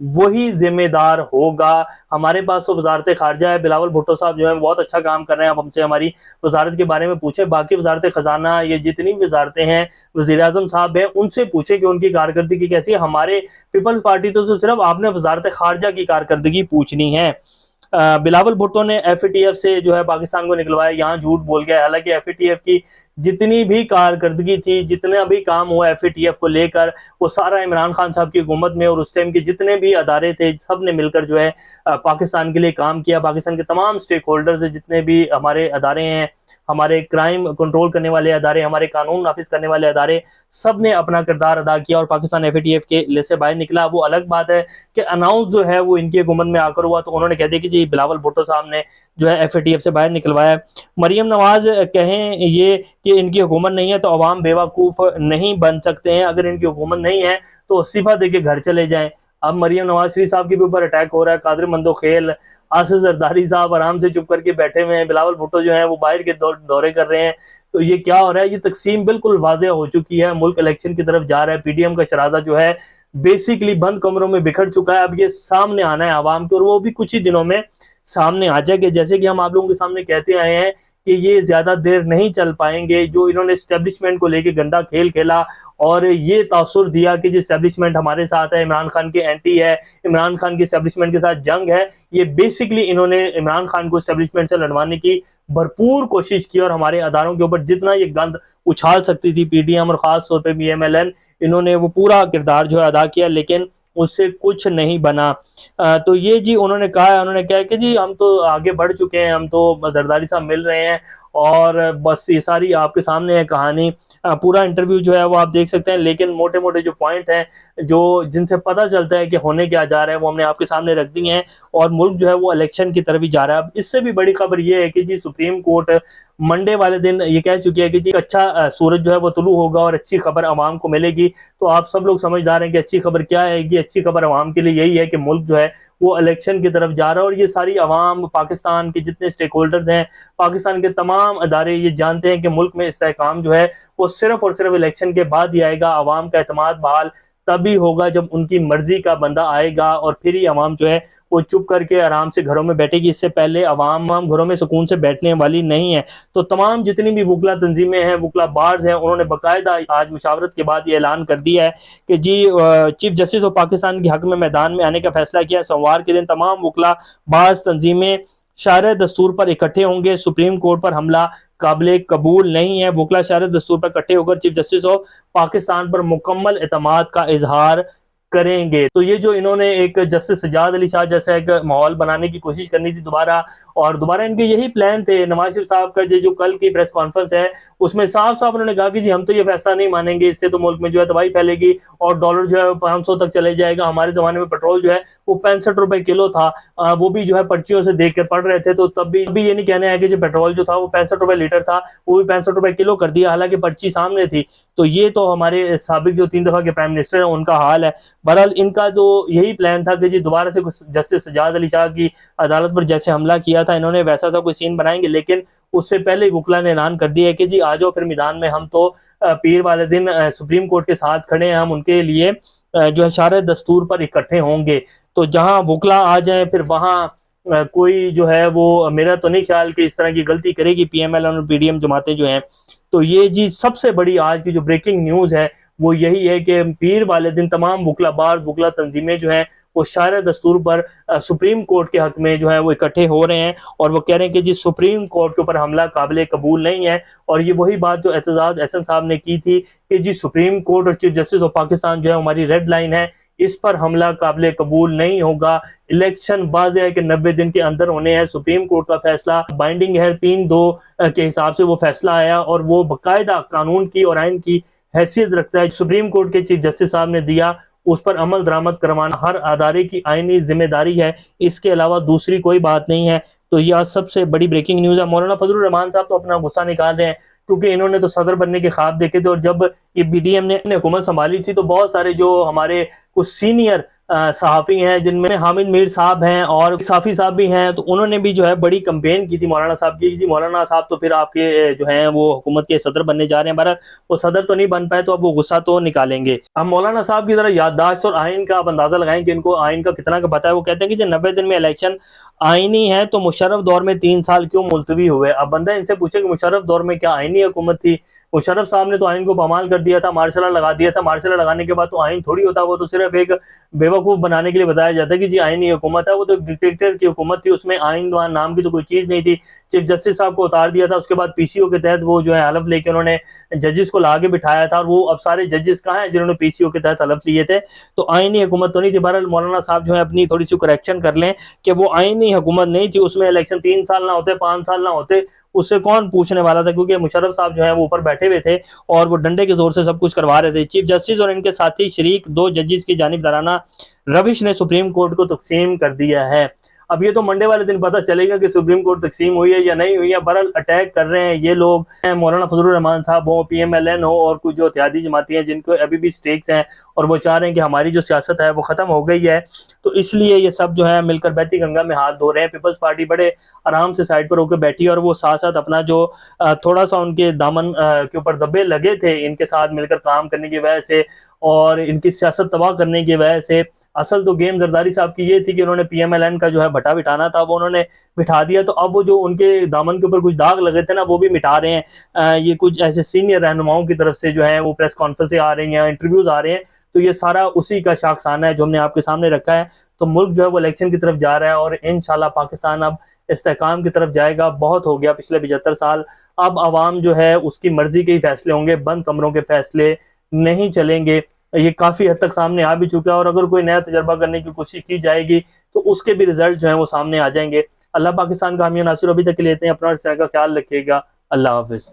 وہی ذمہ دار ہوگا۔ ہمارے پاس تو وزارت خارجہ ہے، بلاول بھٹو صاحب جو ہیں بہت اچھا کام کر رہے ہیں، آپ ہم سے ہماری وزارت کے بارے میں پوچھیں، باقی وزارت خزانہ یہ جتنی وزارتیں ہیں، وزیر اعظم صاحب ہیں، ان سے پوچھیں کہ ان کی کارکردگی کیسی ہے۔ ہمارے پیپلز پارٹی تو صرف آپ نے وزارت خارجہ کی کارکردگی پوچھنی ہے۔ بلاول بھٹو نے ایف اے ٹی ایف سے جو ہے پاکستان کو نکلوایا، یہاں جھوٹ بول گیا، حالانکہ ایف اے ٹی ایف کی جتنی بھی کارکردگی تھی، جتنا بھی کام ہوا ایف اے ٹی ایف کو لے کر، وہ سارا عمران خان صاحب کی حکومت میں اور اس ٹائم کے جتنے بھی ادارے تھے سب نے مل کر جو ہے پاکستان کے لیے کام کیا۔ پاکستان کے تمام سٹیک ہولڈرز جتنے بھی ہمارے ادارے ہیں، ہمارے کرائم کنٹرول کرنے والے ادارے، ہمارے قانون نافذ کرنے والے ادارے، سب نے اپنا کردار ادا کیا اور Pakistan F A T F کے لسٹ سے باہر نکلا۔ وہ الگ بات ہے کہ اناؤنس جو ہے وہ ان کی حکومت میں آ کر ہوا، تو انہوں نے کہہ دیا کہ جی بلاول بھٹو صاحب نے جو ہے ایف اے ٹی ایف سے باہر نکلوایا۔ مریم نواز کہیں یہ کہ ان کی حکومت نہیں ہے تو عوام بیوقوف نہیں بن سکتے ہیں، اگر ان کی حکومت نہیں ہے تو استعفیٰ دے کے گھر چلے جائیں۔ اب مریم نواز شریف صاحب کے بھی اوپر اٹیک ہو رہا ہے، قادر مندوخیل، آصف زرداری صاحب آرام سے چپ کر کے بیٹھے ہوئے ہیں، بلاول بھٹو جو ہیں وہ باہر کے دورے کر رہے ہیں۔ تو یہ کیا ہو رہا ہے؟ یہ تقسیم بالکل واضح ہو چکی ہے، ملک الیکشن کی طرف جا رہا ہے، پی ڈی ایم کا شرازہ جو ہے بیسیکلی بند کمروں میں بکھر چکا ہے، اب یہ سامنے آنا ہے عوام کے، اور وہ بھی کچھ ہی دنوں میں سامنے آ جائے گے۔ جیسے کہ ہم آپ لوگوں کے سامنے کہتے آئے ہیں کہ یہ زیادہ دیر نہیں چل پائیں گے، جو انہوں نے اسٹیبلشمنٹ کو لے کے گندا کھیل کھیلا اور یہ تاثر دیا کہ جی اسٹیبلشمنٹ ہمارے ساتھ ہے، عمران خان کے اینٹی ہے، عمران خان کی اسٹیبلشمنٹ کے ساتھ جنگ ہے، یہ بیسکلی انہوں نے عمران خان کو اسٹیبلشمنٹ سے لڑوانے کی بھرپور کوشش کی، اور ہمارے اداروں کے اوپر جتنا یہ گند اچھال سکتی تھی پی ڈی ایم اور خاص طور پہ پی ایم ایل این، انہوں نے وہ پورا کردار جو ہے ادا کیا، لیکن اس سے کچھ نہیں بنا۔ تو یہ جی انہوں نے کہا کہ جی ہم تو آگے بڑھ چکے ہیں، ہم تو زرداری صاحب مل رہے ہیں، اور بس یہ ساری آپ کے سامنے ہے کہانی۔ پورا انٹرویو جو ہے وہ آپ دیکھ سکتے ہیں، لیکن موٹے موٹے جو پوائنٹ ہیں جو جن سے پتہ چلتا ہے کہ ہونے کیا جا رہا ہے وہ ہم نے آپ کے سامنے رکھ دی ہیں، اور ملک جو ہے وہ الیکشن کی طرف ہی جا رہا ہے۔ اب اس سے بھی بڑی خبر یہ ہے کہ جی سپریم کورٹ منڈے والے دن یہ کہہ چکی ہے کہ جی اچھا سورج جو ہے وہ طلوع ہوگا اور اچھی خبر عوام کو ملے گی۔ تو آپ سب لوگ سمجھدار ہیں کہ اچھی خبر کیا ہے گی؟ اچھی خبر عوام کے لیے یہی ہے کہ ملک جو ہے وہ الیکشن کی طرف جا رہا ہے، اور یہ ساری عوام، پاکستان کے جتنے سٹیک ہولڈرز ہیں، پاکستان کے تمام ادارے یہ جانتے ہیں کہ ملک میں استحکام جو ہے وہ صرف اور صرف الیکشن کے بعد ہی آئے گا۔ عوام کا اعتماد بحال تبھی ہوگا جب ان کی مرضی کا بندہ آئے گا، اور پھر ہی عوام جو ہے وہ چپ کر کے آرام سے گھروں میں بیٹھے گی۔ اس سے پہلے عوام گھروں میں سکون سے بیٹھنے والی نہیں ہے۔ تو تمام جتنی بھی وکلا تنظیمیں ہیں، وکلا بارز ہیں، انہوں نے باقاعدہ آج مشاورت کے بعد یہ اعلان کر دیا ہے کہ جی چیف جسٹس آف پاکستان کے حق میں میدان میں آنے کا فیصلہ کیا ہے۔ سوموار کے دن تمام وکلا بارز تنظیمیں شارع دستور پر اکٹھے ہوں گے۔ سپریم کورٹ پر حملہ قابل قبول نہیں ہے۔ وکلا شارع دستور پر اکٹھے ہو کر چیف جسٹس آف پاکستان پر مکمل اعتماد کا اظہار کریں گے۔ تو یہ جو انہوں نے ایک جسٹس سجاد علی شاہ جیسا ایک ماحول بنانے کی کوشش کرنی تھی دوبارہ ان کے یہی پلان تھے۔ نواز شریف صاحب کا جو کل کی پریس کانفرنس ہے اس میں صاف انہوں نے کہا کہ جی ہم تو یہ فیصلہ نہیں مانیں گے، اس سے تو ملک میں جو ہے تباہی پھیلے گی اور ڈالر جو ہے 500 تک چلے جائے گا۔ ہمارے زمانے میں پیٹرول جو ہے وہ 65 روپے کلو تھا، وہ بھی جو ہے پرچیوں سے دیکھ کر پڑھ رہے تھے، تو تب بھی یہ نہیں کہنا ہے کہ جو پیٹرول جو تھا وہ 65 روپے لیٹر تھا، وہ بھی 65 روپے کلو کر دیا، حالانکہ پرچی سامنے تھی۔ تو یہ تو ہمارے سابق جو 3 دفعہ کے پرائم منسٹر ہیں ان کا حال ہے۔ بہرحال ان کا جو یہی پلان تھا کہ جی دوبارہ سے جسٹس سجاد علی شاہ کی عدالت پر جیسے حملہ کیا تھا انہوں نے ویسا سا کوئی سین بنائیں گے، لیکن اس سے پہلے وکلا نے اعلان کر دیا ہے کہ جی آ جاؤ پھر میدان میں، ہم تو پیر والے دن سپریم کورٹ کے ساتھ کھڑے ہیں، ہم ان کے لیے جو ہے شارع دستور پر اکٹھے ہوں گے۔ تو جہاں وکلا آ جائیں پھر وہاں کوئی جو ہے وہ، میرا تو نہیں خیال کہ اس طرح کی غلطی کرے گی پی ایم ایل اور پی ڈی ایم جماعتیں جو ہیں۔ تو یہ جی سب سے بڑی آج کی جو بریکنگ نیوز ہے وہ یہی ہے کہ پیر والے دن تمام وکلا بارز، وکلا تنظیمیں جو ہیں وہ شارع دستور پر سپریم کورٹ کے حق میں جو ہے وہ اکٹھے ہو رہے ہیں، اور وہ کہہ رہے ہیں کہ جی سپریم کورٹ کے اوپر حملہ قابل قبول نہیں ہے۔ اور یہ وہی بات جو اعتزاز احسن صاحب نے کی تھی کہ جی سپریم کورٹ اور چیف جسٹس آف پاکستان جو ہے ہماری ریڈ لائن ہے، اس پر حملہ قابل قبول نہیں ہوگا۔ الیکشن واضح ہے کہ 90 دن کے اندر ہونے ہیں، سپریم کورٹ کا فیصلہ بائنڈنگ ہے، 3-2 کے حساب سے وہ فیصلہ آیا، اور وہ باقاعدہ قانون کی اور آئین کی حیثیت رکھتا ہے۔ سپریم کورٹ کے چیف جسٹس صاحب نے دیا، اس پر عمل درآمد کروانا ہر ادارے کی آئینی ذمہ داری ہے، اس کے علاوہ دوسری کوئی بات نہیں ہے۔ تو یہ سب سے بڑی بریکنگ نیوز ہے۔ مولانا فضل الرحمان صاحب تو اپنا غصہ نکال رہے ہیں کیونکہ انہوں نے تو صدر بننے کے خواب دیکھے تھے، اور جب یہ پی ڈی ایم نے حکومت سنبھالی تھی تو بہت سارے جو ہمارے کچھ سینئر صحافی ہیں جن میں حامد میر صاحب ہیں اور صافی صاحب بھی ہیں، تو انہوں نے بھی جو ہے بڑی کمپین کی تھی مولانا صاحب کی. جی مولانا صاحب تو پھر آپ کے جو ہیں وہ حکومت کے صدر بننے جا رہے ہیں. بہرحال وہ صدر تو نہیں بن پائے تو اب وہ غصہ تو نکالیں گے. اب مولانا صاحب کی ذرا یادداشت اور آئین کا آپ اندازہ لگائیں کہ ان کو آئین کا کتنا کا پتہ ہے. وہ کہتے ہیں کہ جو 90 دن میں الیکشن آئینی ہے تو مشرف دور میں 3 سال کیوں ملتوی ہوئے. اب بندہ ان سے پوچھے کہ مشرف دور میں کیا آئینی حکومت تھی؟ مشرف صاحب نے تو آئین کو پامال کر دیا تھا، مارشل لا لگا دیا تھا. مارشل لا لگانے کے بعد تو آئین تھوڑی ہوتا، وہ تو صرف ایک بیوقوف بنانے کے لیے بتایا جاتا ہے کہ جی آئینی حکومت ہے. وہ تو ڈکٹیٹر کی حکومت تھی، اس میں آئین نام کی تو کوئی چیز نہیں تھی. چیف جسٹس صاحب کو اتار دیا تھا، اس کے بعد پی سی او کے تحت وہ جو ہے حلف لے کے انہوں نے ججز کو لا کے بٹھایا تھا. اور وہ اب سارے ججز کہاں ہیں جنہوں نے پی سی او کے تحت حلف لیے تھے؟ تو آئینی حکومت تو نہیں تھی. بہرحال مولانا صاحب جو ہے اپنی تھوڑی سی کریکشن کر لیں کہ وہ آئینی حکومت نہیں تھی. اس میں الیکشن 3 سال نہ ہوتے، 5 سال نہ ہوتے، اس سے کون پوچھنے والا تھا؟ کیونکہ مشرف صاحب جو ہیں وہ اوپر بیٹھے ہوئے تھے اور وہ ڈنڈے کے زور سے سب کچھ کروا رہے تھے. چیف جسٹس اور ان کے ساتھی شریک 2 ججز کی جانبدارانہ روش نے سپریم کورٹ کو تقسیم کر دیا ہے. اب یہ تو منڈے والے دن پتہ چلے گا کہ سپریم کورٹ تقسیم ہوئی ہے یا نہیں ہوئی ہے. بہرحال اٹیک کر رہے ہیں یہ لوگ، مولانا فضل الرحمان صاحب ہوں، پی ایم ایل این ہو، اور کچھ جو اتحادی جماعتی ہیں جن کو ابھی بھی سٹیکس ہیں اور وہ چاہ رہے ہیں کہ ہماری جو سیاست ہے وہ ختم ہو گئی ہے. تو اس لیے یہ سب جو ہے مل کر بیتی گنگا میں ہاتھ دھو رہے ہیں. پیپلز پارٹی بڑے آرام سے سائڈ پر ہو کے بیٹھی ہے اور وہ ساتھ ساتھ اپنا جو تھوڑا سا ان کے دامن کے اوپر دبے لگے تھے ان کے ساتھ مل کر کام کرنے کی وجہ سے اور ان کی سیاست تباہ کرنے کی وجہ سے. اصل تو گیم زرداری صاحب کی یہ تھی کہ انہوں نے پی ایم ایل این کا جو ہے بھٹا بٹھانا تھا، وہ انہوں نے بٹھا دیا. تو اب وہ جو ان کے دامن کے اوپر کچھ داغ لگے تھے نا وہ بھی مٹا رہے ہیں. یہ کچھ ایسے سینئر رہنماؤں کی طرف سے جو ہے وہ پریس کانفرنسیں آ رہی ہیں، انٹرویوز آ رہے ہیں. تو یہ سارا اسی کا شاخسانہ ہے جو ہم نے آپ کے سامنے رکھا ہے. تو ملک جو ہے وہ الیکشن کی طرف جا رہا ہے اور انشاءاللہ پاکستان اب استحکام کی طرف جائے گا. بہت ہو گیا پچھلے 75 سال. اب عوام جو ہے اس کی مرضی کے ہی فیصلے ہوں گے، بند کمروں کے فیصلے نہیں چلیں گے. یہ کافی حد تک سامنے آ بھی چکا ہے اور اگر کوئی نیا تجربہ کرنے کی کوشش کی جائے گی تو اس کے بھی رزلٹ جو ہیں وہ سامنے آ جائیں گے. اللہ پاکستان کا حامی و ناصر. ابھی تک کے لیے لیتے ہیں. اپنا اور کا خیال رکھیے گا. اللہ حافظ.